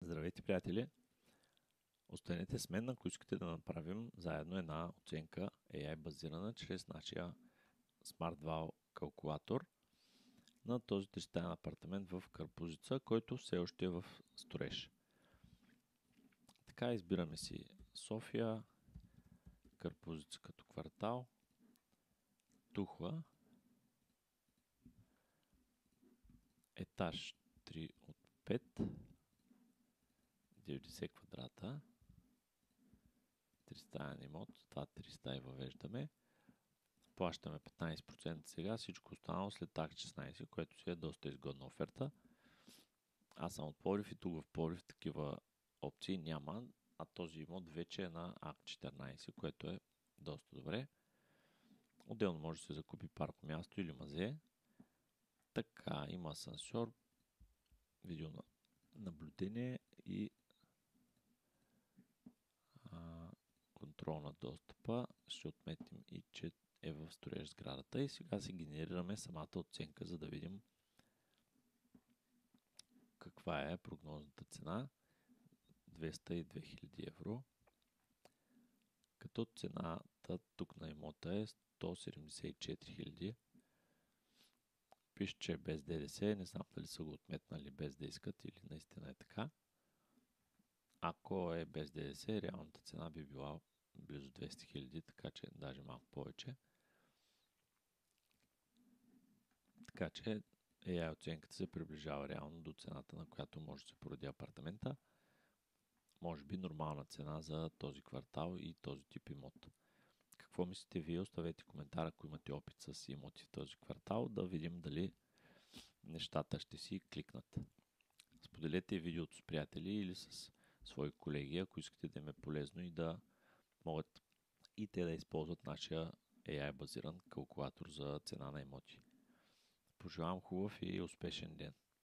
Здравейте, приятели! Останете с мен, ако искате да направим заедно една оценка AI базирана чрез нашия SmartVal калкулатор на този тристаен апартамент в Карпужица, който все още е в строеж. Така, избираме си София, Карпужица като квартал, Тухла, етаж 3 от 5, 90 квадрата, тристаен имот, това 300 въвеждаме. Плащаме 15% сега, всичко останало след акт 16, което си е доста изгодна оферта. Аз съм от Пловдив и тук в Пловдив такива опции няма, а този имот вече е на акт 14, което е доста добре. Отделно може да се закупи паркомясто или мазе. Така, има асансьор, видеонаблюдение и контрол на достъпа. Ще отметим и че е в строеж сградата и сега си генерираме самата оценка, за да видим каква е прогнозната цена. 202 000 евро. Като цената тук на имота е 174 000. Пише, че е без ДДС. Не знам дали са го отметнали без да искат или наистина е така. Ако е без ДДС, реалната цена би била близо 200 000, така че даже малко повече. Така че AI оценката се приближава реално до цената, на която може да се породи апартамента. Може би нормална цена за този квартал и този тип имот. Какво мислите вие? Оставете коментар, ако имате опит с имоти в този квартал, да видим дали нещата ще си кликнат. Споделете видеото с приятели или с свои колеги, ако искате да им е полезно и да могат и те да използват нашия AI базиран калкулатор за цена на имоти. Пожелавам хубав и успешен ден!